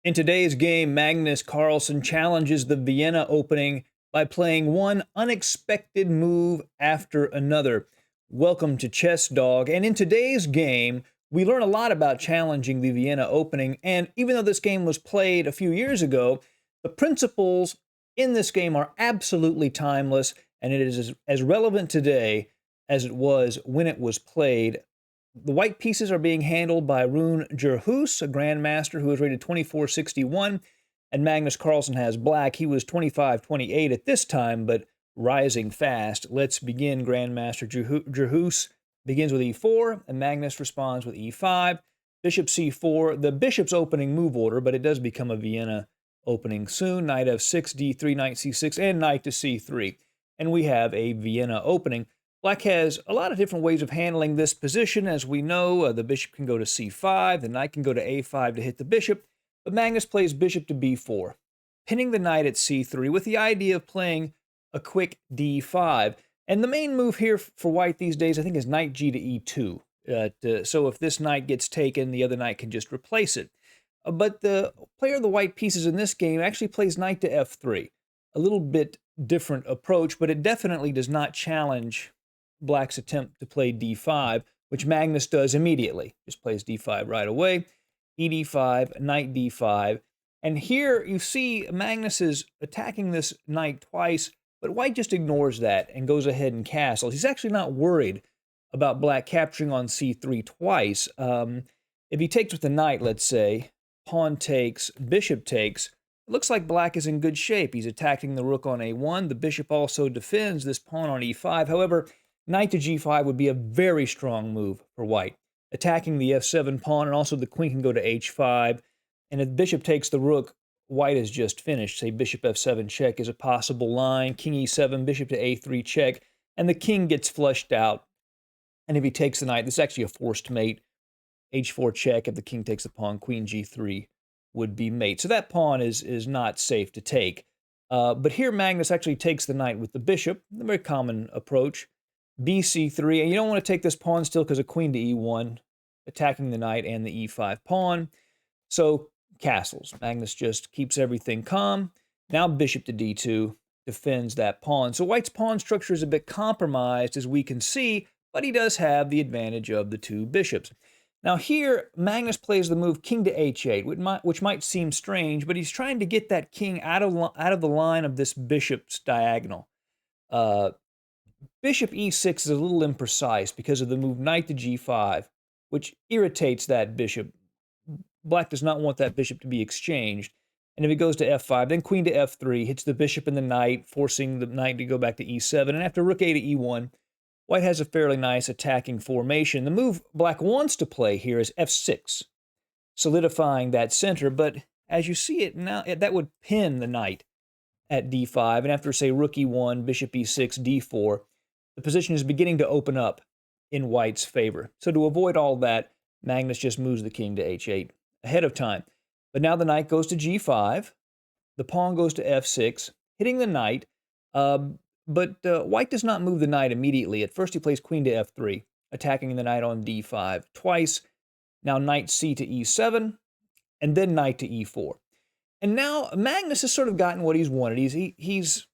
In today's game, Magnus Carlsen challenges the Vienna opening by playing one unexpected move after another. Welcome to Chess Dog. And in today's game, we learn a lot about challenging the Vienna opening. And even though this game was played a few years ago, the principles in this game are absolutely timeless, and it is as relevant today as it was when it was played. The white pieces are being handled by Rune Gerhus, a grandmaster who is rated 2461, and Magnus Carlsen has black. He was 2528 at this time, but rising fast. Let's begin. Grandmaster Gerhus begins with e4, and Magnus responds with e5. Bishop c4, the bishop's opening move order, but it does become a Vienna opening soon. Knight f6, d3, knight c6, and knight to c3. And we have a Vienna opening. Black has a lot of different ways of handling this position. As we know, the bishop can go to c5, the knight can go to a5 to hit the bishop, but Magnus plays bishop to b4, pinning the knight at c3 with the idea of playing a quick d5. And the main move here for white these days, I think, is knight g to e2. So if this knight gets taken, the other knight can just replace it. But the player of the white pieces in this game actually plays knight to f3. A little bit different approach, but it definitely does not challenge Black's attempt to play d5, which Magnus does immediately. Just plays d5 right away. E d5, knight d5. And here you see Magnus is attacking this knight twice, but white just ignores that and goes ahead and castles. He's actually not worried about black capturing on c3 twice. If he takes with the knight, let's say, pawn takes, bishop takes, it looks like black is in good shape. He's attacking the rook on a1. The bishop also defends this pawn on e5. However, knight to g5 would be a very strong move for white, attacking the f7 pawn, and also the queen can go to h5. And if the bishop takes the rook, white is just finished. Say bishop f7 check is a possible line, king e7, bishop to a3 check, and the king gets flushed out. And if he takes the knight, this is actually a forced mate. h4 check, if the king takes the pawn, queen g3 would be mate. So that pawn is not safe to take. But here Magnus actually takes the knight with the bishop, a very common approach. bc3, and you don't want to take this pawn still because of queen to e1, attacking the knight and the e5 pawn. So castles. Magnus just keeps everything calm. Now bishop to d2 defends that pawn. So white's pawn structure is a bit compromised, as we can see, but he does have the advantage of the two bishops. Now here, Magnus plays the move king to h8, which might seem strange, but he's trying to get that king out of the line of this bishop's diagonal. Bishop e6 is a little imprecise because of the move knight to g5, which irritates that bishop. Black does not want that bishop to be exchanged. And if it goes to f5, then queen to f3, hits the bishop and the knight, forcing the knight to go back to e7. And after rook a to e1, white has a fairly nice attacking formation. The move black wants to play here is f6, solidifying that center. But as you see it now, that would pin the knight at d5. And after, say, rook e1, bishop e6, d4, the position is beginning to open up in white's favor. So to avoid all that, Magnus just moves the king to h8 ahead of time. But now the knight goes to g5. The pawn goes to f6, hitting the knight. But white does not move the knight immediately. At first he plays queen to f3, attacking the knight on d5 twice. Now knight c to e7, and then knight to e4. And now Magnus has sort of gotten what he's wanted. He's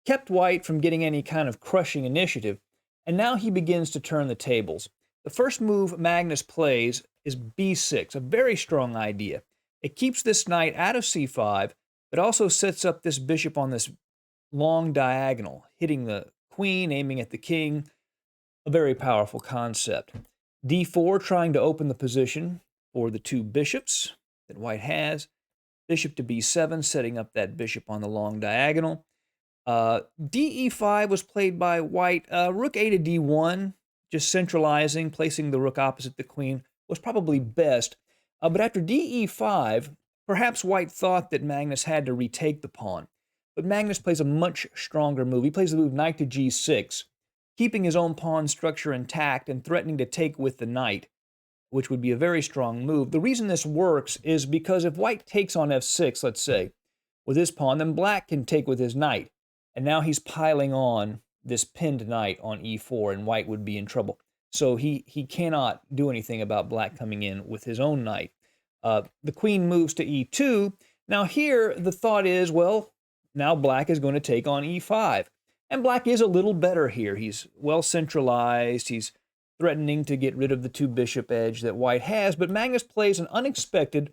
kept white from getting any kind of crushing initiative, and now he begins to turn the tables. The first move Magnus plays is b6, a very strong idea. It keeps this knight out of c5, but also sets up this bishop on this long diagonal, hitting the queen, aiming at the king. A very powerful concept. d4, trying to open the position for the two bishops that white has. Bishop to b7, setting up that bishop on the long diagonal. de5 was played by white. Rook a to d1, just centralizing, placing the rook opposite the queen, was probably best. But after de5, perhaps white thought that Magnus had to retake the pawn. But Magnus plays a much stronger move. He plays the move knight to g6, keeping his own pawn structure intact and threatening to take with the knight, which would be a very strong move. The reason this works is because if white takes on f6, let's say, with his pawn, then black can take with his knight. And now he's piling on this pinned knight on e4, and white would be in trouble. So he cannot do anything about black coming in with his own knight. The queen moves to e2. Now here, the thought is, well, now black is going to take on e5. And black is a little better here. He's well centralized. He's threatening to get rid of the 2 bishop edge that white has. But Magnus plays an unexpected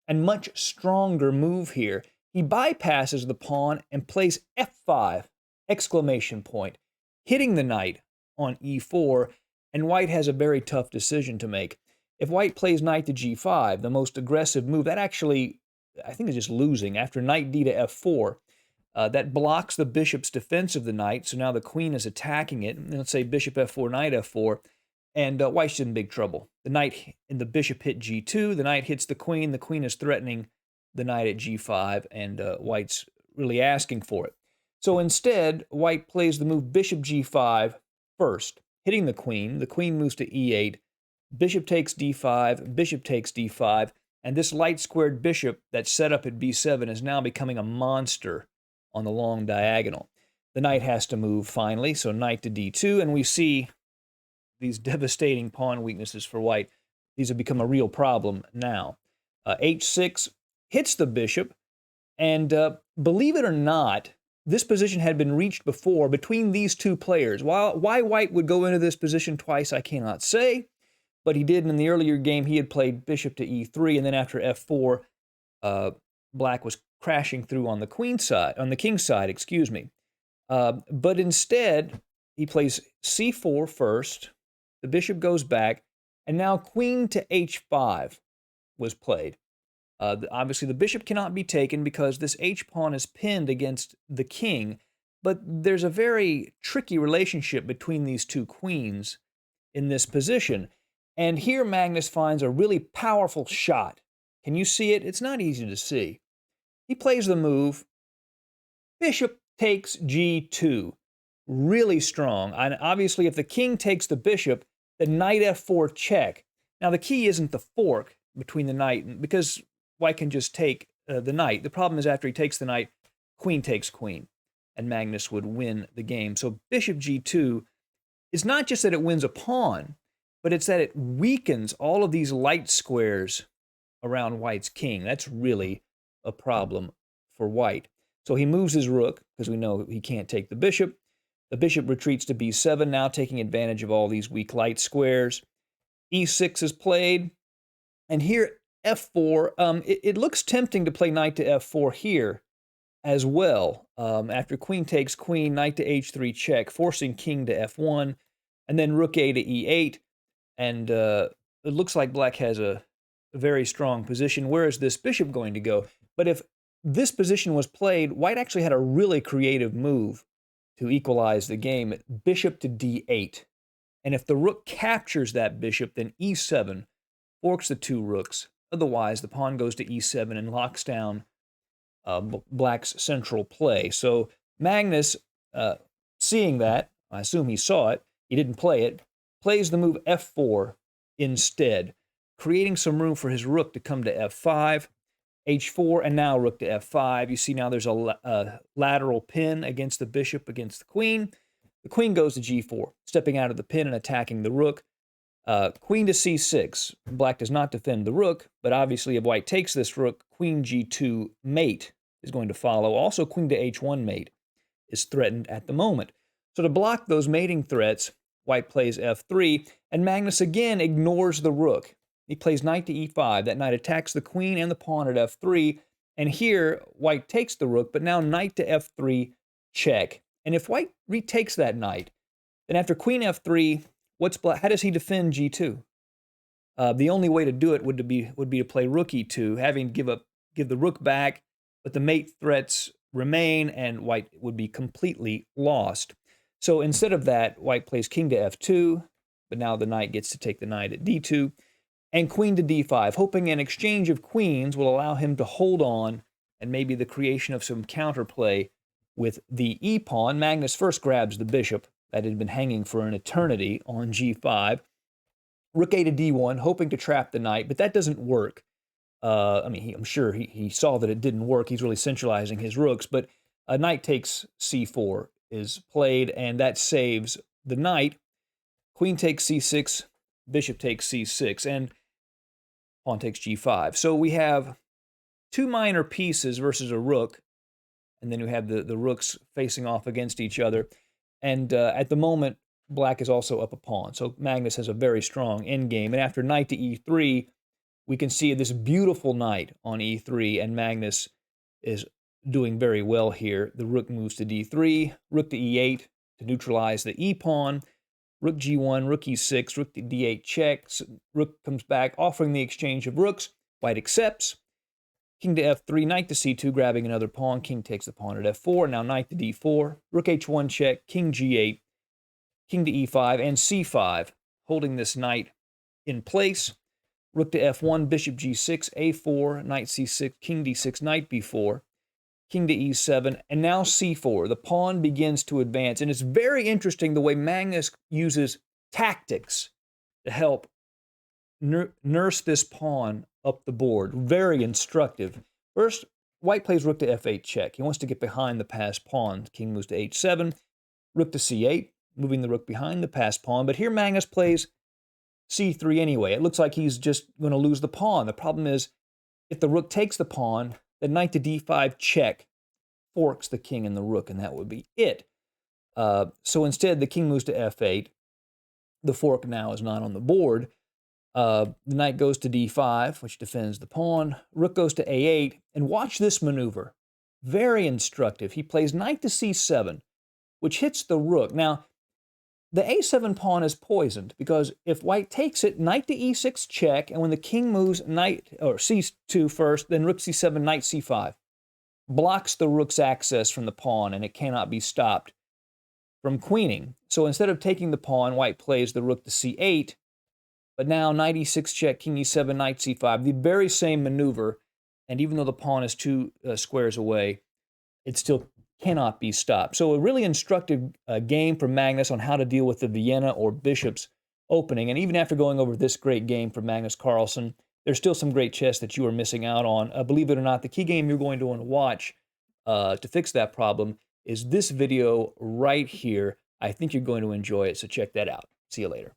and much stronger move here. He bypasses the pawn and plays f5, exclamation point, hitting the knight on e4. And white has a very tough decision to make. If white plays knight to g5, the most aggressive move, that actually, I think, is just losing. After knight d to f4, that blocks the bishop's defense of the knight, so now the queen is attacking it. And let's say bishop f4, knight f4, and white's in big trouble. The knight and the bishop hit g2, the knight hits the queen is threatening the knight at g5, and white's really asking for it. So instead, white plays the move bishop g5 first, hitting the queen moves to e8, bishop takes d5, bishop takes d5, and this light-squared bishop that's set up at b7 is now becoming a monster on the long diagonal. The knight has to move finally, so knight to d2, and we see these devastating pawn weaknesses for white. These have become a real problem now. h6 hits the bishop, and believe it or not, this position had been reached before between these 2 players. Why white would go into this position twice, I cannot say, but he did in the earlier game. He had played bishop to e3, and then after f4, black was crashing through on the queen side, on the king side, excuse me. But instead, he plays c4 first, the bishop goes back, and now queen to h5 was played. Obviously, the bishop cannot be taken because this h-pawn is pinned against the king, but there's a very tricky relationship between these 2 queens in this position. And here Magnus finds a really powerful shot. Can you see it? It's not easy to see. He plays the move, bishop takes g2, really strong. And obviously, if the king takes the bishop, the knight f4 check. Now, the key isn't the fork between the knight, because white can just take the knight. The problem is after he takes the knight, queen takes queen, and Magnus would win the game. So bishop g2 is not just that it wins a pawn, but it's that it weakens all of these light squares around white's king. That's really a problem for white. So he moves his rook, because we know he can't take the bishop. The bishop retreats to b7, now taking advantage of all these weak light squares. e6 is played, and here f4, it looks tempting to play knight to f4 here as well. After queen takes queen, knight to h3 check, forcing king to f1, and then rook a to e8, and it looks like black has a very strong position. Where is this bishop going to go? But if this position was played, white actually had a really creative move to equalize the game, bishop to d8. And if the rook captures that bishop, then e7 forks the 2 rooks. Otherwise, the pawn goes to e7 and locks down black's central play. So Magnus, seeing that, I assume he saw it, he didn't play it, plays the move f4 instead, creating some room for his rook to come to f5, h4, and now rook to f5. You see now there's a lateral pin against the bishop, against the queen. The queen goes to g4, stepping out of the pin and attacking the rook. Queen to c6. Black does not defend the rook, but obviously if white takes this rook, queen g2 mate is going to follow. Also, queen to h1 mate is threatened at the moment. So to block those mating threats, white plays f3, and Magnus again ignores the rook. He plays knight to e5. That knight attacks the queen and the pawn at f3, and here white takes the rook, but now knight to f3 check. And if white retakes that knight, then after queen f3, how does he defend g2? The only way to do it would be to play rook e2, having to give the rook back, but the mate threats remain, and white would be completely lost. So instead of that, white plays king to f2, but now the knight gets to take the knight at d2, and queen to d5, hoping an exchange of queens will allow him to hold on, and maybe the creation of some counterplay with the e-pawn. Magnus first grabs the bishop that had been hanging for an eternity on g5. Rook a to d1, hoping to trap the knight, but that doesn't work. I'm sure he saw that it didn't work. He's really centralizing his rooks, but a knight takes c4 is played, and that saves the knight. Queen takes c6, bishop takes c6, and pawn takes g5. So we have two minor pieces versus a rook, and then we have the rooks facing off against each other. And at the moment, black is also up a pawn. So Magnus has a very strong endgame. And after knight to e3, we can see this beautiful knight on e3, and Magnus is doing very well here. The rook moves to d3, rook to e8 to neutralize the e-pawn, rook g1, rook e6, rook to d8 checks, rook comes back, offering the exchange of rooks. White accepts. King to f3, knight to c2, grabbing another pawn. King takes the pawn at f4. Now knight to d4, rook h1 check, king g8, king to e5, and c5, holding this knight in place. Rook to f1, bishop g6, a4, knight c6, king d6, knight b4, king to e7, and now c4. The pawn begins to advance, and it's very interesting the way Magnus uses tactics to help nurse this pawn up the board. Very instructive. First, white plays rook to f8 check. He wants to get behind the passed pawn. King moves to h7, rook to c8, moving the rook behind the passed pawn. But here Magnus plays c3 anyway. It looks like he's just going to lose the pawn. The problem is, if the rook takes the pawn, the knight to d5 check forks the king and the rook, and that would be it. So instead, the king moves to f8. The fork now is not on the board. The knight goes to d5, which defends the pawn. Rook goes to a8, and watch this maneuver. Very instructive. He plays knight to c7, which hits the rook. Now, the a7 pawn is poisoned because if white takes it, knight to e6 check, and when the king moves knight or c2 first, then rook c7, knight c5, blocks the rook's access from the pawn, and it cannot be stopped from queening. So instead of taking the pawn, white plays the rook to c8, but now knight e6 check, king e7, knight c5, the very same maneuver, and even though the pawn is two squares away, it still cannot be stopped. So a really instructive game for Magnus on how to deal with the Vienna or Bishop's opening. And even after going over this great game for Magnus Carlsen, there's still some great chess that you are missing out on. Believe it or not, the key game you're going to want to watch to fix that problem is this video right here. I think you're going to enjoy it, so check that out. See you later.